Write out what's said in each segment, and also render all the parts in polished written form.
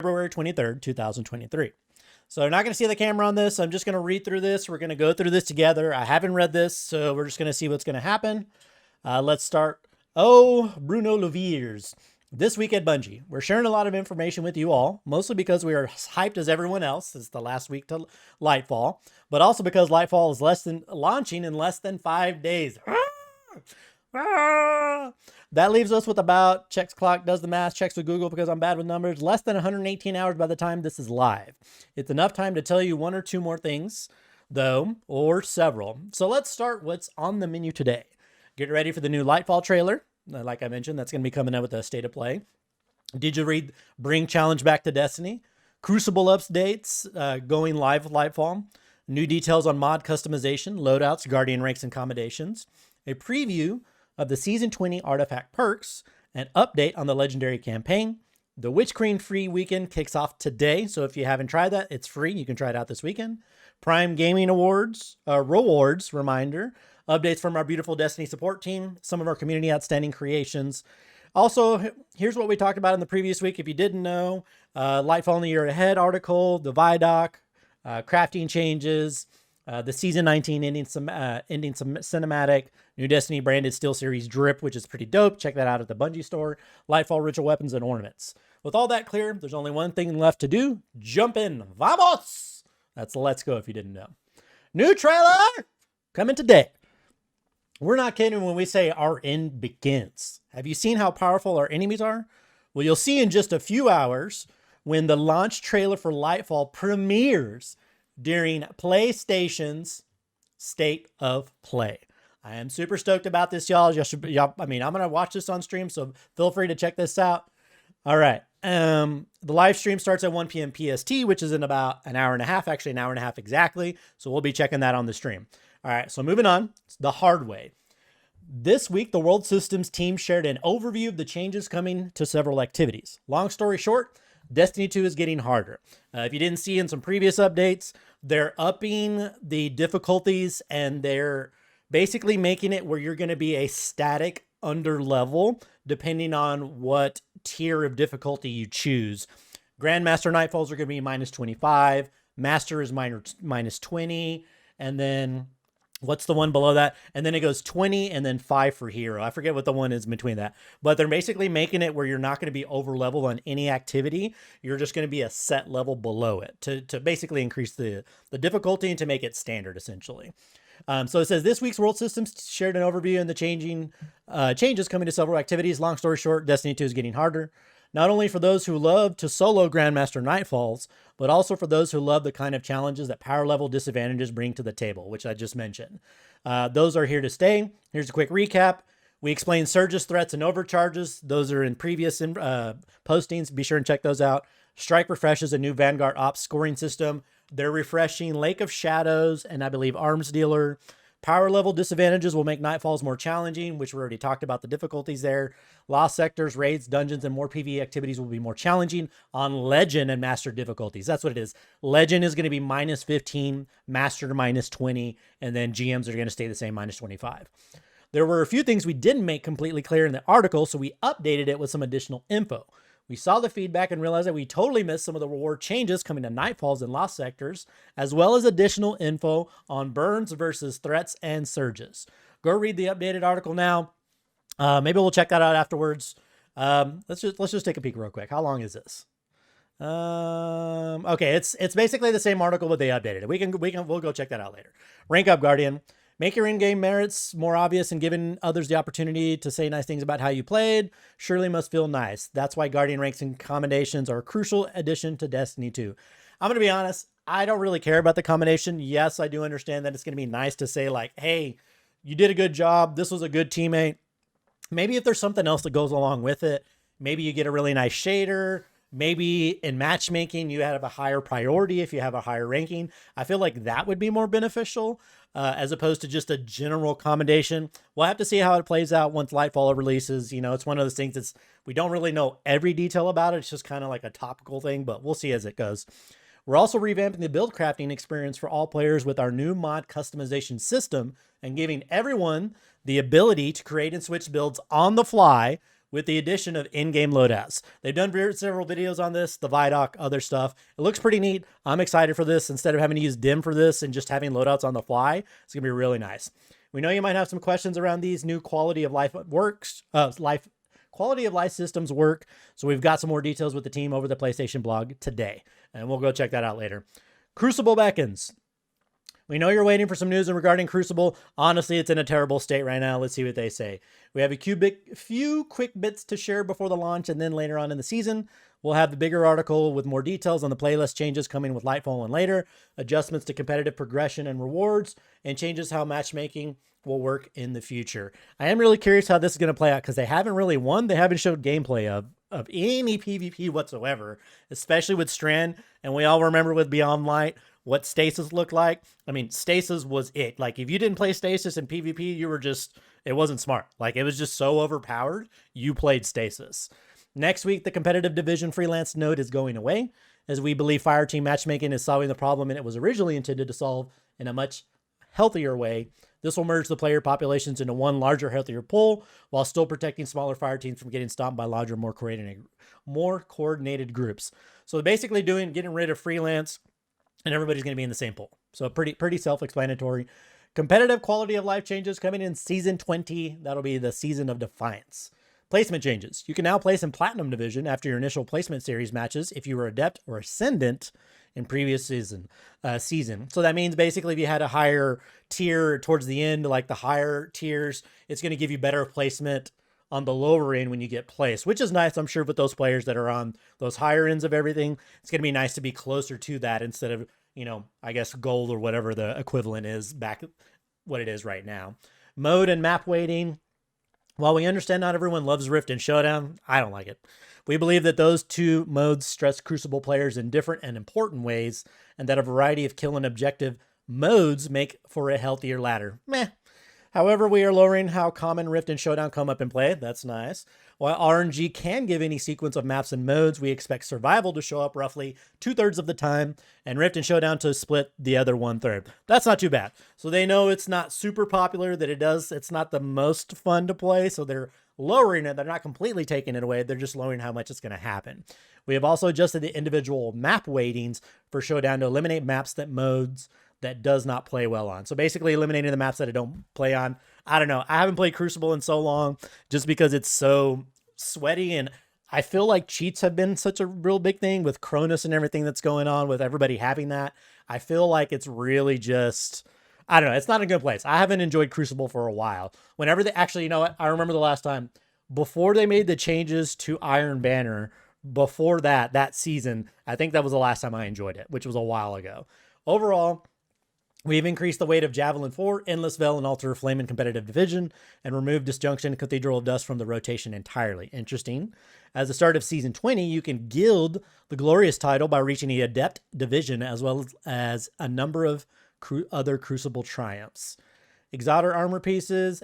February 23rd, 2023. So you're not going to see the camera on this. I'm just going to read through this. We're going to go through this together. I haven't read this, so we're just going to see what's going to happen. Let's start. Oh, Bruno Leviers. This week at Bungie, we're sharing a lot of information with you all, mostly because we are hyped as everyone else. It's the last week to Lightfall, but also because Lightfall is launching in less than 5 days. That leaves us with about, checks clock, does the math, checks with Google because I'm bad with numbers, less than 118 hours by the time this is live. It's enough time to tell you one or two more things, though, or several. So let's start what's on the menu today. Get ready for the new Lightfall trailer. Like I mentioned, that's going to be coming out with a state of play. Did you read Bring Challenge Back to Destiny? Crucible updates going live with Lightfall. New details on mod customization, loadouts, guardian ranks, and commendations. A preview of the Season 20 artifact perks. An update on the Legendary campaign. The Witch Queen free weekend kicks off today, so if you haven't tried that, it's free. You can try it out this weekend. Prime Gaming Awards, rewards, reminder. Updates from our beautiful Destiny support team, some of our community outstanding creations. Also, here's what we talked about in the previous week. If you didn't know, Lightfall in the Year Ahead article, the Vidoc, crafting changes, the Season 19 ending some cinematic, new Destiny branded SteelSeries drip, which is pretty dope. Check that out at the Bungie store. Lightfall ritual weapons and ornaments. With all that clear, there's only one thing left to do. Jump in. Vamos! That's the let's go if you didn't know. New trailer coming today. We're not kidding when we say our end begins. Have you seen how powerful our enemies are? Well, you'll see in just a few hours when the launch trailer for Lightfall premieres during PlayStation's State of Play. I am super stoked about this, y'all. I'm going to watch this on stream, so feel free to check this out. All right. The live stream starts at 1 p.m. PST, which is in about an hour and a half, actually an hour and a half exactly. So we'll be checking that on the stream. All right, so moving on, the hard way. This week, the World Systems team shared an overview of the changes coming to several activities. Long story short, Destiny 2 is getting harder. If you didn't see in some previous updates, they're upping the difficulties and they're basically making it where you're going to be a static under level depending on what tier of difficulty you choose. Grandmaster Nightfalls are going to be minus 25. Master is minus 20. And then what's the one below that? And then it goes 20 and then 5 for hero. I forget what the one is in between that. But they're basically making it where you're not going to be over level on any activity. You're just going to be a set level below it to basically increase the difficulty and to make it standard essentially. So it says this week's World Systems shared an overview and the changes coming to several activities. Long story short, Destiny 2 is getting harder. Not only for those who love to solo Grandmaster Nightfalls, but also for those who love the kind of challenges that power level disadvantages bring to the table, which I just mentioned. Those are here to stay. Here's a quick recap. We explained surges, threats, and overcharges. Those are in previous postings. Be sure and check those out. Strike refreshes a new Vanguard Ops scoring system. They're refreshing Lake of Shadows and I believe Arms Dealer. Power level disadvantages will make Nightfalls more challenging, which we already talked about the difficulties there. Lost sectors, raids, dungeons, and more PvE activities will be more challenging on Legend and Master difficulties. That's what it is. Legend is going to be minus 15, Master minus 20, and then GMs are going to stay the same, minus 25. There were a few things we didn't make completely clear in the article, so we updated it with some additional info. We saw the feedback and realized that we totally missed some of the reward changes coming to Nightfalls and Lost Sectors, as well as additional info on burns versus threats and surges. Go read the updated article now. Maybe we'll check that out afterwards. Let's just take a peek real quick. How long is this? Okay, it's basically the same article, but they updated it. We'll go check that out later. Rank up, Guardian. Make your in-game merits more obvious and giving others the opportunity to say nice things about how you played surely must feel nice. That's why Guardian ranks and commendations are a crucial addition to Destiny 2. I'm going to be honest, I don't really care about the commendation. Yes, I do understand that it's going to be nice to say like, hey, you did a good job. This was a good teammate. Maybe if there's something else that goes along with it, maybe you get a really nice shader. Maybe in matchmaking, you have a higher priority if you have a higher ranking. I feel like that would be more beneficial as opposed to just a general commendation. We'll have to see how it plays out once Lightfall releases. You know, it's one of those things we don't really know every detail about it. It's just kind of like a topical thing, but we'll see as it goes. We're also revamping the build crafting experience for all players with our new mod customization system and giving everyone the ability to create and switch builds on the fly with the addition of in-game loadouts. They've done several videos on this, the Vidoc, other stuff. It looks pretty neat. I'm excited for this. Instead of having to use dim for this and just having loadouts on the fly, it's going to be really nice. We know you might have some questions around these new quality of life quality of life systems work. So we've got some more details with the team over the PlayStation blog today, and we'll go check that out later. Crucible beckons. We know you're waiting for some news regarding Crucible. Honestly, it's in a terrible state right now. Let's see what they say. We have a few quick bits to share before the launch, and then later on in the season, we'll have the bigger article with more details on the playlist changes coming with Lightfall and later, adjustments to competitive progression and rewards, and changes how matchmaking will work in the future. I am really curious how this is going to play out because they haven't really won. They haven't showed gameplay of any PvP whatsoever, especially with Strand. And we all remember with Beyond Light what Stasis looked like. I mean, Stasis was it. Like, if you didn't play Stasis in PvP, you were just, it wasn't smart. Like, it was just so overpowered, you played Stasis. Next week, the competitive division freelance node is going away, as we believe Fireteam matchmaking is solving the problem it was originally intended to solve in a much healthier way. This will merge the player populations into one larger, healthier pool, while still protecting smaller fire teams from getting stomped by larger, more coordinated groups. So basically getting rid of freelance, and everybody's going to be in the same pool. So pretty self-explanatory. Competitive quality of life changes coming in Season 20. That'll be the Season of Defiance. Placement changes. You can now place in Platinum Division after your initial placement series matches if you were Adept or Ascendant in previous season. So that means basically if you had a higher tier towards the end, like the higher tiers, it's going to give you better placement on the lower end when you get placed, which is nice. I'm sure with those players that are on those higher ends of everything, it's going to be nice to be closer to that instead of, I guess gold or whatever the equivalent is back what it is right now. Mode and map weighting. While we understand not everyone loves Rift and Showdown, I don't like it. We believe that those two modes stress Crucible players in different and important ways, and that a variety of kill and objective modes make for a healthier ladder. Meh. However, we are lowering how common Rift and Showdown come up in play. That's nice. While RNG can give any sequence of maps and modes, we expect Survival to show up roughly 2/3 of the time, and Rift and Showdown to split the other 1/3. That's not too bad. So they know it's not super popular, that it's not the most fun to play, so they're lowering it. They're not completely taking it away. They're just lowering how much it's going to happen. We have also adjusted the individual map weightings for Showdown to eliminate modes that does not play well on. So basically eliminating the maps that I don't play on. I don't know. I haven't played Crucible in so long just because it's so sweaty, and I feel like cheats have been such a real big thing with Cronus and everything that's going on with everybody having that. I feel like it's really just, I don't know. It's not a good place. I haven't enjoyed Crucible for a while. Whenever they actually, you know what? I remember the last time before they made the changes to Iron Banner, before that season, I think that was the last time I enjoyed it, which was a while ago. Overall, we've increased the weight of Javelin 4, Endless Veil, and Altar of Flame in competitive division, and removed Disjunction and Cathedral of Dust from the rotation entirely. Interesting. As the start of Season 20, you can gild the Glorious title by reaching the Adept division, as well as a number of other Crucible triumphs. Exotic armor pieces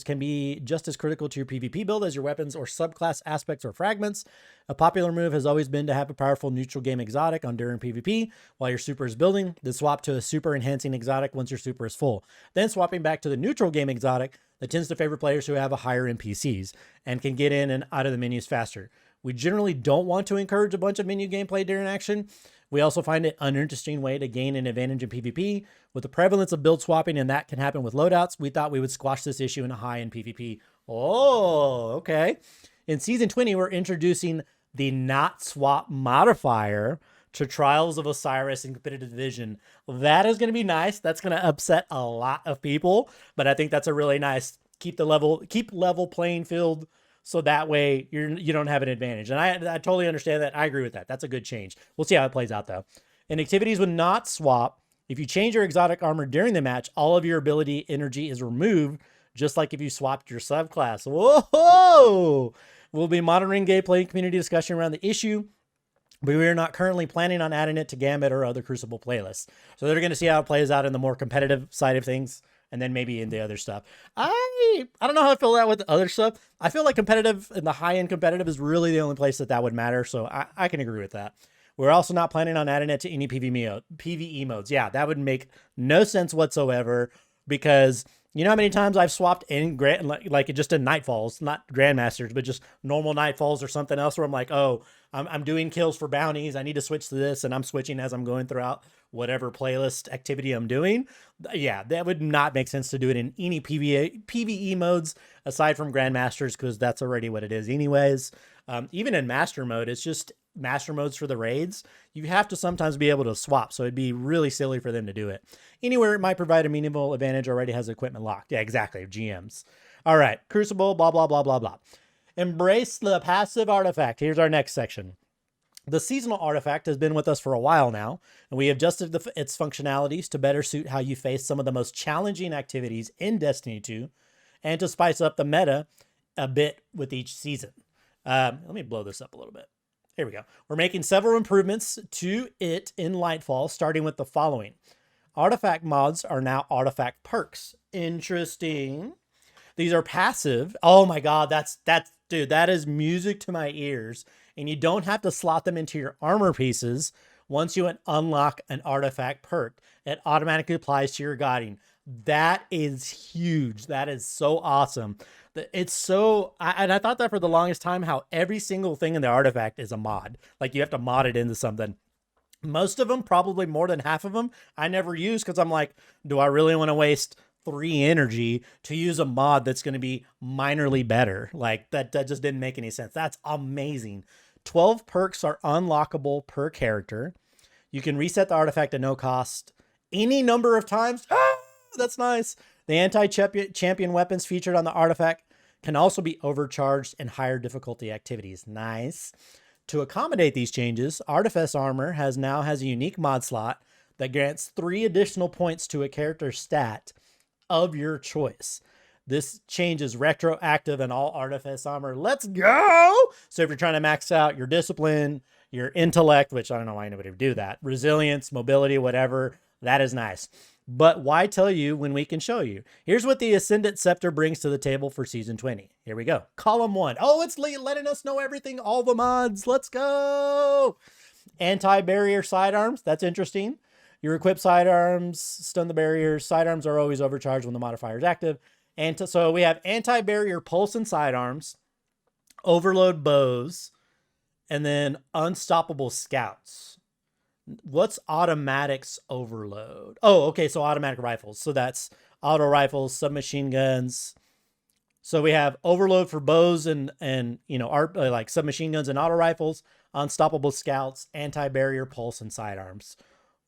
can be just as critical to your PvP build as your weapons or subclass aspects or fragments. A popular move has always been to have a powerful neutral game exotic on during PvP while your super is building, then swap to a super enhancing exotic once your super is full. Then swapping back to the neutral game exotic that tends to favor players who have a higher NPCs and can get in and out of the menus faster. We generally don't want to encourage a bunch of menu gameplay during action. We also find it an uninteresting way to gain an advantage in PvP. With the prevalence of build swapping, and that can happen with loadouts, we thought we would squash this issue in a high-end PvP. Oh, okay. In Season 20, we're introducing the not swap modifier to Trials of Osiris in competitive division. That is going to be nice. That's going to upset a lot of people, but I think that's a really nice keep level playing field. So that way you don't have an advantage. And I totally understand that. I agree with that. That's a good change. We'll see how it plays out though. In activities with not swap, if you change your exotic armor during the match, all of your ability energy is removed, just like if you swapped your subclass. Whoa! We'll be monitoring gameplay and community discussion around the issue, but we are not currently planning on adding it to Gambit or other Crucible playlists. So they're going to see how it plays out in the more competitive side of things, and then maybe in the other stuff. I don't know how I feel that with the other stuff. I feel like competitive and the high-end competitive is really the only place that would matter, so I can agree with that. We're also not planning on adding it to any PvE modes. Yeah, that would make no sense whatsoever, because You know how many times I've swapped in like just in Nightfalls, not Grandmasters, but just normal Nightfalls or something else where I'm like, oh, I'm doing kills for bounties. I need to switch to this, and I'm switching as I'm going throughout whatever playlist activity I'm doing. Yeah, that would not make sense to do it in any PvE modes aside from Grandmasters, because that's already what it is anyways. Even in Master mode, it's just Master modes for the raids. You have to sometimes be able to swap, so it'd be really silly for them to do it. Anywhere it might provide a meaningful advantage already has equipment locked. Yeah, exactly, GMs. All right, Crucible, blah, blah, blah, blah, blah. Embrace the passive artifact. Here's our next section. The seasonal artifact has been with us for a while now, and we adjusted its functionalities to better suit how you face some of the most challenging activities in Destiny 2, and to spice up the meta a bit with each season. Let me blow this up a little bit. Here we go. We're making several improvements to it in Lightfall, starting with the following. Artifact mods are now artifact perks. Interesting. These are passive. Oh my God, dude, that is music to my ears. And you don't have to slot them into your armor pieces. Once you unlock an artifact perk, it automatically applies to your guiding. That is huge. That is so awesome. It's so, and I thought that for the longest time, how every single thing in the artifact is a mod. Like you have to mod it into something. Most of them, probably more than half of them, I never use because I'm like, do I really want to waste 3 energy to use a mod that's going to be minorly better? Like that just didn't make any sense. That's amazing. 12 perks are unlockable per character. You can reset the artifact at no cost any number of times. Ah, that's nice. The anti-champion weapons featured on the artifact can also be overcharged in higher difficulty activities. Nice. To accommodate these changes, Artifice Armor now has a unique mod slot that grants 3 additional points to a character's stat of your choice. This change is retroactive in all Artifice Armor. Let's go! So if you're trying to max out your discipline, your intellect, which I don't know why anybody would do that, resilience, mobility, whatever, that is nice. But why tell you when we can show you? Here's what the Ascendant Scepter brings to the table for Season 20. Here we go. Column 1. Oh, it's letting us know everything, all the mods. Let's go! Anti-barrier sidearms. That's interesting. Your equipped sidearms stun the barriers. Sidearms are always overcharged when the modifier is active. So we have anti-barrier pulse and sidearms, overload bows, and then unstoppable scouts. What's automatics overload? Oh, okay. So automatic rifles. So that's auto rifles, submachine guns. So we have overload for bows and like submachine guns and auto rifles, unstoppable scouts, anti-barrier pulse, and sidearms.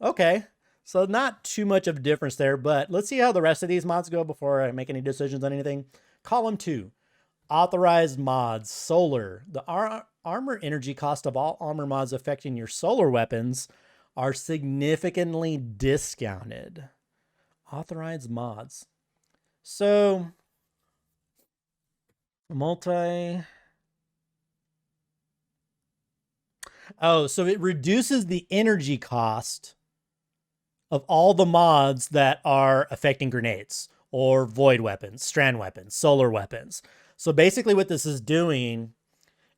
Okay. So not too much of a difference there, but let's see how the rest of these mods go before I make any decisions on anything. Column 2, authorized mods, solar. The armor energy cost of all armor mods affecting your solar weapons are significantly discounted. Authorized mods. So, so it reduces the energy cost of all the mods that are affecting grenades or void weapons, strand weapons, solar weapons. So basically what this is doing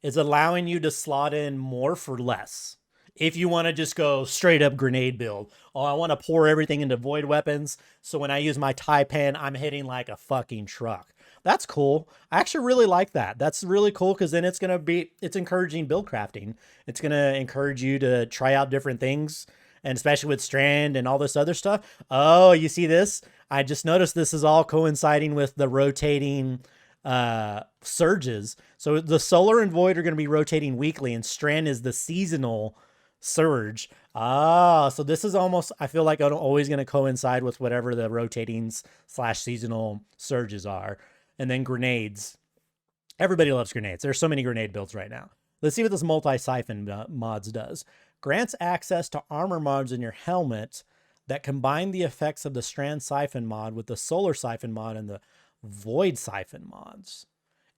is allowing you to slot in more for less. If you want to just go straight up grenade build, oh, I want to pour everything into void weapons, so when I use my Taipan, I'm hitting like a fucking truck. That's cool. I actually really like that. That's really cool because then it's encouraging build crafting. It's going to encourage you to try out different things, and especially with strand and all this other stuff. Oh, you see this? I just noticed this is all coinciding with the rotating surges. So the solar and void are going to be rotating weekly, and strand is the seasonal surge. So this is almost, I feel like I'm always going to coincide with whatever the rotating / seasonal surges are. And then grenades. Everybody loves grenades. There's so many grenade builds right now. Let's see what this multi-siphon mods does. Grants access to armor mods in your helmet that combine the effects of the strand siphon mod with the solar siphon mod and the void siphon mods.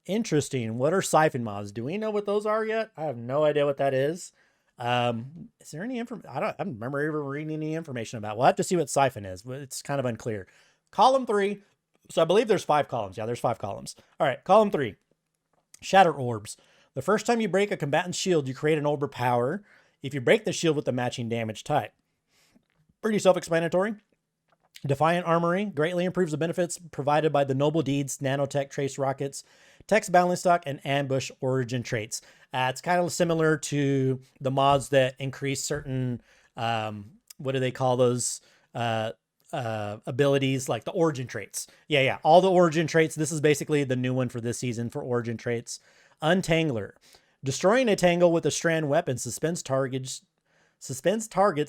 Interesting. What are siphon mods? Do we know what those are yet? I have no idea what that is. Is there any information? I don't remember ever reading any information about it. We'll have to see what siphon is, but it's kind of unclear. Column 3. So I believe there's 5 columns. Yeah, there's 5 columns. All right, column 3. Shatter orbs. The first time you break a combatant's shield, you create an orb of power if you break the shield with the matching damage type. Pretty self-explanatory. Defiant Armory greatly improves the benefits provided by the Noble Deeds, Nanotech Trace Rockets, Text Balance Stock, and Ambush Origin traits. It's kind of similar to the mods that increase certain, what do they call those, abilities, like the Origin traits. Yeah, all the Origin traits. This is basically the new one for this season for Origin traits. Untangler. Destroying a tangle with a strand weapon suspends targets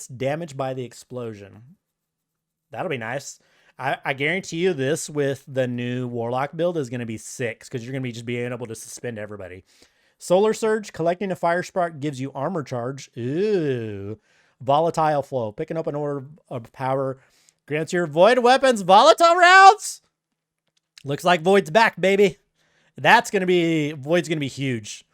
damaged by the explosion. That'll be nice. I guarantee you this with the new Warlock build is going to be 6 because you're going to be just being able to suspend everybody. Solar Surge, collecting a fire spark gives you armor charge. Ooh. Volatile Flow, picking up an orb of power grants your Void weapons Volatile Rounds. Looks like Void's back, baby. Void's going to be huge.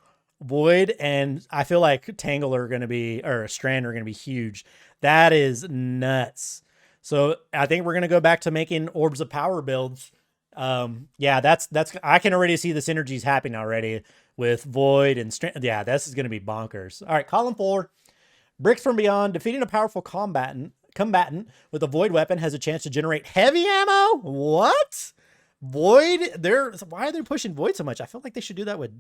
Void and I feel like Tangle are going to be, or Strand are going to be huge. That is nuts. So I think we're going to go back to making Orbs of Power builds. Yeah, that's, I can already see the synergies happening already with Void and Strand. Yeah, this is going to be bonkers. All right, column 4. Bricks from Beyond. Defeating a powerful combatant with a Void weapon has a chance to generate heavy ammo. What? Void? Why are they pushing Void so much? I feel like they should do that with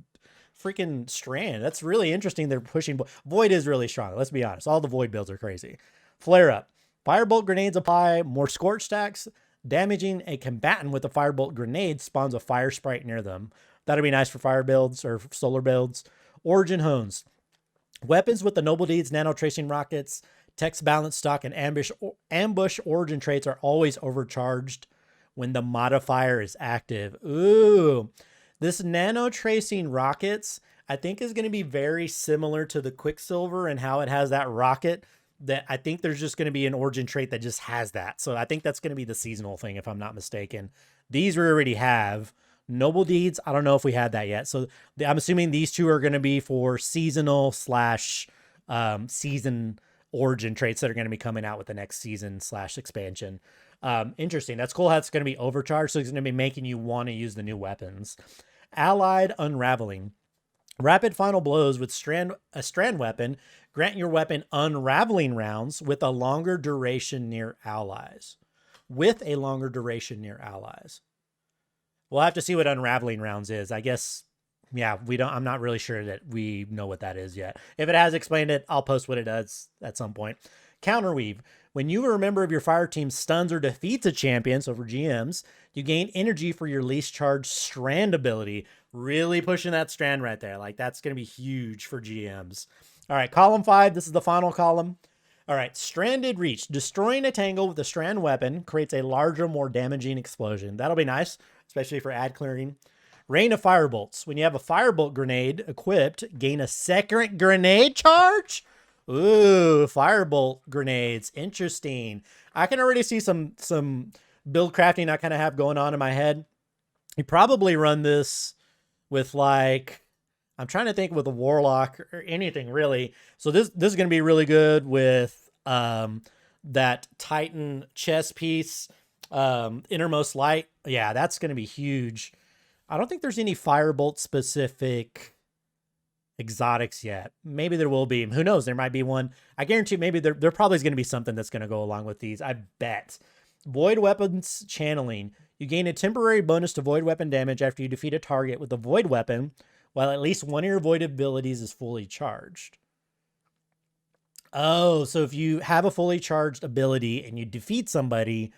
freaking Strand. That's really interesting. They're pushing Void is really strong. Let's be honest. All the Void builds are crazy. Flare Up. Firebolt grenades apply more scorch stacks. Damaging a combatant with a firebolt grenade spawns a fire sprite near them. That'll be nice for fire builds or solar builds. Origin Hones. Weapons with the Noble Deeds, Nano Tracing Rockets, Text Balance Stock, and Ambush Origin traits are always overcharged when the modifier is active. Ooh. This Nano Tracing Rockets, I think, is going to be very similar to the Quicksilver and how it has that rocket. That I think there's just going to be an Origin trait that just has that. So I think that's going to be the seasonal thing, if I'm not mistaken. These we already have. Noble Deeds, I don't know if we had that yet. So I'm assuming these two are going to be for seasonal / season Origin traits that are going to be coming out with the next season / expansion. Interesting. That's cool how it's going to be overcharged. So it's going to be making you want to use the new weapons. Allied Unraveling. Rapid final blows with a strand weapon grant your weapon unraveling rounds with a longer duration near allies. We'll have to see what unraveling rounds is. I guess, yeah, I'm not really sure that we know what that is yet. If it has explained it, I'll post what it does at some point. Counterweave. When you or a member of your fire team stuns or defeats a champion, so for GMs, you gain energy for your least charged strand ability. Really pushing that strand right there. Like, that's going to be huge for GMs. All right, column 5. This is the final column. All right, Stranded Reach. Destroying a tangle with a strand weapon creates a larger, more damaging explosion. That'll be nice, especially for ad clearing. Rain of Firebolts. When you have a Firebolt grenade equipped, gain a second grenade charge. Ooh, Firebolt grenades. Interesting. I can already see some build crafting I kind of have going on in my head. You probably run this with, like, I'm trying to think with a Warlock or anything really. So this is going to be really good with that Titan chest piece, Innermost Light. Yeah, that's going to be huge. I don't think there's any Firebolt specific exotics yet. Maybe there will be. Who knows? There might be one. I guarantee maybe there probably is going to be something that's going to go along with these. I bet. Void Weapons Channeling. You gain a temporary bonus to Void Weapon damage after you defeat a target with a Void Weapon, while at least one of your Void abilities is fully charged. Oh, so if you have a fully charged ability and you defeat somebody,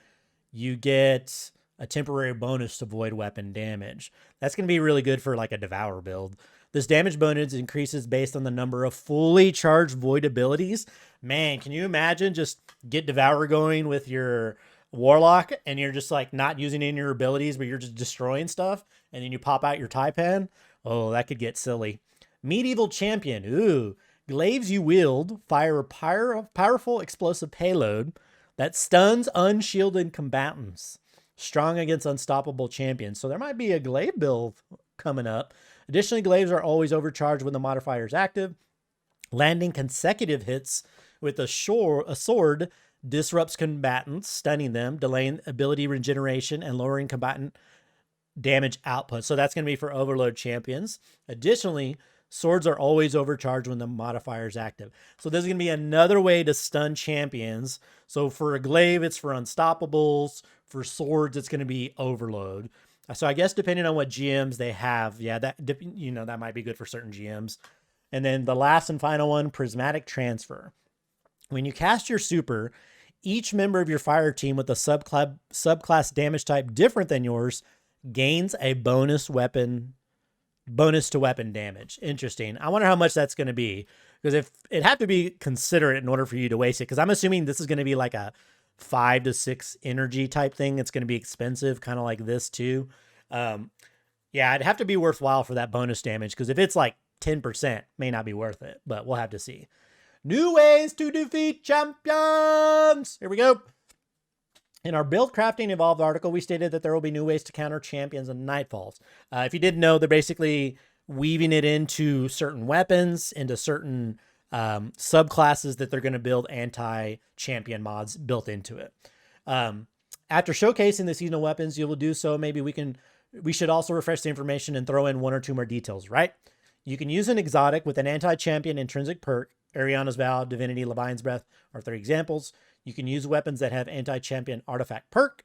you get a temporary bonus to Void Weapon damage. That's going to be really good for like a Devour build. This damage bonus increases based on the number of fully charged Void abilities. Man, can you imagine just get Devour going with your Warlock and you're just like not using any of your abilities, but you're just destroying stuff, and then you pop out your Taipan? Oh, that could get silly. Medieval Champion. Ooh. Glaives you wield fire a powerful explosive payload that stuns unshielded combatants. Strong against unstoppable champions. So there might be a glaive build coming up. Additionally, glaives are always overcharged when the modifier is active. Landing consecutive hits with a sword disrupts combatants, stunning them, delaying ability regeneration, and lowering combatant damage output. So that's going to be for Overload champions. Additionally, Swords are always overcharged when the modifier is active. So this is going to be another way to stun champions. So for a glaive, it's for unstoppables. For swords, it's going to be overload. So I guess depending on what GMs they have, yeah, that might be good for certain GMs. And then the last and final one, Prismatic Transfer. When you cast your super, each member of your fire team with a subclass damage type different than yours gains a bonus to weapon damage. Interesting. I wonder how much that's going to be, because if it have to be considerate in order for you to waste it, because I'm assuming this is going to be like a 5 to 6 energy type thing. It's going to be expensive, kind of like this too. Yeah, it'd have to be worthwhile for that bonus damage, because if it's like 10%, may not be worth it, but we'll have to see. New ways to defeat champions. Here we go. In our Build Crafting Evolved article, we stated that there will be new ways to counter champions and Nightfalls. If you didn't know, they're basically weaving it into certain weapons, into certain subclasses that they're going to build anti-champion mods built into it. After showcasing the seasonal weapons, you will do so. Maybe we should also refresh the information and throw in 1 or 2 more details, right? You can use an exotic with an anti-champion intrinsic perk. Ariana's Vow, Divinity, Levine's Breath are 3 examples. You can use weapons that have anti-champion artifact perk.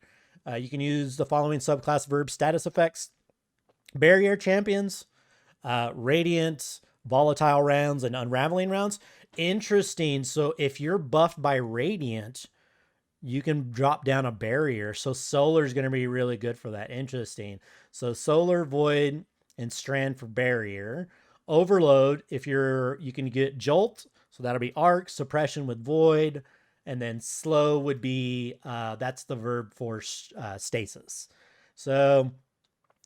You can use the following subclass verb status effects: Barrier Champions, Radiant, Volatile Rounds, and Unraveling Rounds. Interesting. So if you're buffed by Radiant, you can drop down a barrier. So Solar is going to be really good for that. Interesting. So Solar, Void, and Strand for barrier. Overload, you can get Jolt. So that'll be Arc, Suppression with Void. And then Slow would be, that's the verb for stasis. So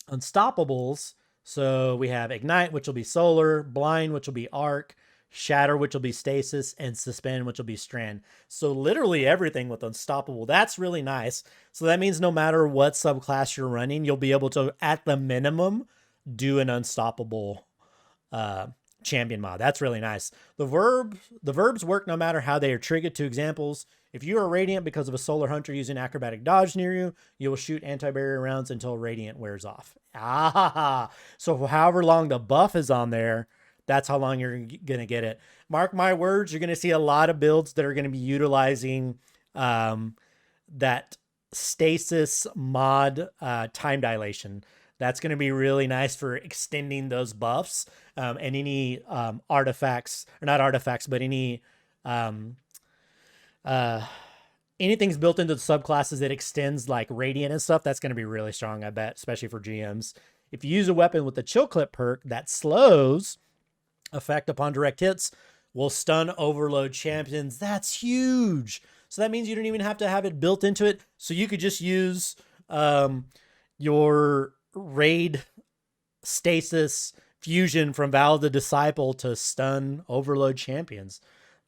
Unstoppables. So we have Ignite, which will be Solar, Blind, which will be Arc, Shatter, which will be Stasis, and Suspend, which will be Strand. So literally everything with Unstoppable. That's really nice. So that means no matter what subclass you're running, you'll be able to, at the minimum, do an Unstoppable champion mod. That's really nice. The verbs work no matter how they are triggered. 2 examples: if you are Radiant because of a Solar Hunter using acrobatic dodge near you, you will shoot anti-barrier rounds until Radiant wears off. So however long the buff is on there, that's how long you're gonna get it. Mark my words, you're gonna see a lot of builds that are gonna be utilizing that stasis mod time dilation. That's going to be really nice for extending those buffs, and any artifacts, or not artifacts, but any anything's built into the subclasses that extends like Radiant and stuff. That's going to be really strong, I bet, especially for GMs. If you use a weapon with the Chill Clip perk that slows effect upon direct hits, will stun overload champions. That's huge. So that means you don't even have to have it built into it. So you could just use your Raid Stasis Fusion from Vow of the Disciple to stun overload champions.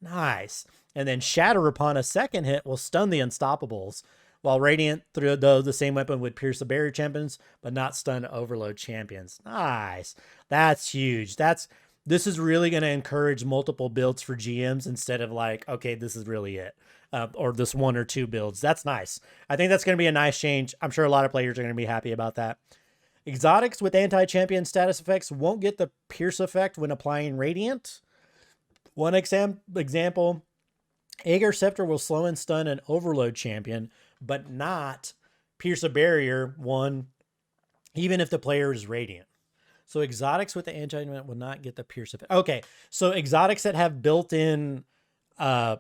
Nice. And then Shatter upon a second hit will stun the Unstoppables, while Radiant, though the same weapon, would pierce the barrier champions, but not stun overload champions. Nice. That's huge. This is really going to encourage multiple builds for GMs instead of like, okay, this is really it. Or this 1 or 2 builds. That's nice. I think that's going to be a nice change. I'm sure a lot of players are going to be happy about that. Exotics with anti-champion status effects won't get the pierce effect when applying Radiant. One example, Aegir Scepter will slow and stun an overload champion, but not pierce a barrier one, even if the player is Radiant. So exotics with the anti-champion will not get the pierce effect. Okay, so exotics that have built-in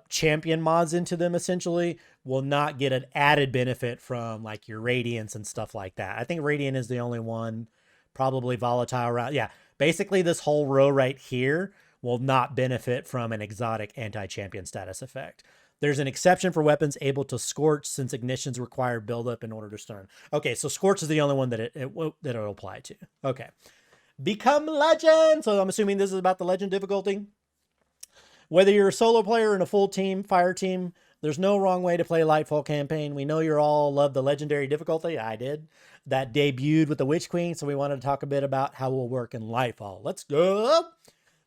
champion mods into them essentially will not get an added benefit from like your Radiance and stuff like that. I think Radiant is the only one, probably Volatile Round. Yeah, basically this whole row right here will not benefit from an exotic anti-champion status effect. There's an exception for weapons able to Scorch, since ignitions require buildup in order to stun. Okay, so Scorch is the only one that it'll apply to. Okay. Become Legend! So I'm assuming this is about the Legend difficulty. Whether you're a solo player or in a full team, fire team, there's no wrong way to play Lightfall campaign. We know you all love the legendary difficulty. I did. That debuted with the Witch Queen, so we wanted to talk a bit about how it will work in Lightfall. Let's go!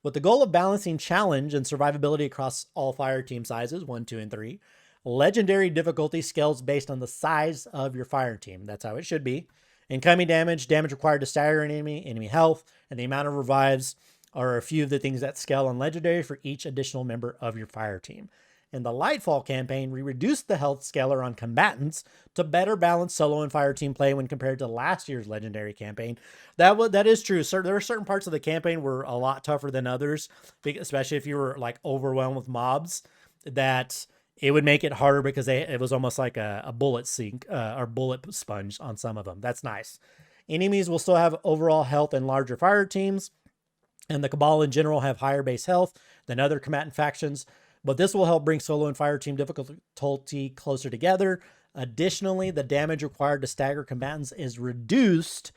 With the goal of balancing challenge and survivability across all fire team sizes, 1, 2, and 3, legendary difficulty scales based on the size of your fire team. That's how it should be. Incoming damage, damage required to stagger an enemy health, and the amount of revives are a few of the things that scale on Legendary for each additional member of your fire team. In the Lightfall campaign, we reduced the health scaler on combatants to better balance solo and fire team play when compared to last year's Legendary campaign. That is true. There are certain parts of the campaign were a lot tougher than others, especially if you were like overwhelmed with mobs, that it would make it harder because it was almost like a bullet sink or bullet sponge on some of them. That's nice. Enemies will still have overall health and larger fire teams, and the Cabal in general have higher base health than other combatant factions, but this will help bring solo and fire team difficulty closer together. Additionally, the damage required to stagger combatants is reduced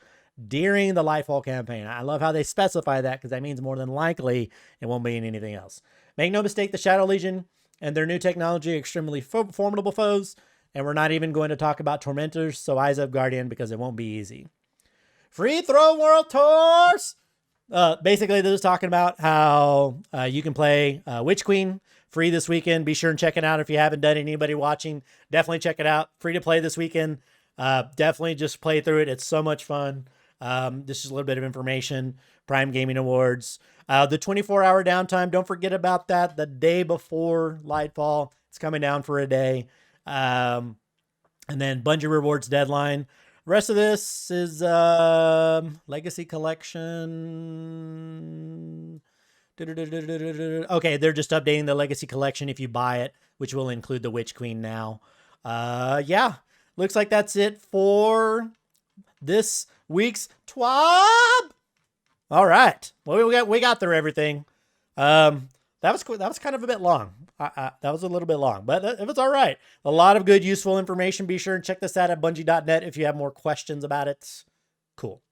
during the Lightfall campaign. I love how they specify that, because that means more than likely it won't be in anything else. Make no mistake, the Shadow Legion and their new technology are extremely formidable foes, and we're not even going to talk about Tormentors, so eyes up Guardian, because it won't be easy. Free Throw World Tours! Basically, this is talking about how you can play Witch Queen free this weekend. Be sure and check it out if you haven't done it. Anybody watching, definitely check it out. Free to play this weekend. Definitely just play through it. It's so much fun. This is a little bit of information. Prime Gaming Awards. The 24-hour downtime, don't forget about that. The day before Lightfall, it's coming down for a day. And then Bungie Rewards deadline. The rest of this is Legacy Collection. Okay, they're just updating the Legacy Collection if you buy it, which will include the Witch Queen now. Yeah, looks like that's it for this week's TWAB. All right, well, we got through everything. That was kind of a bit long. That was a little bit long, but it was all right. A lot of good, useful information. Be sure and check this out at bungie.net if you have more questions about it. Cool.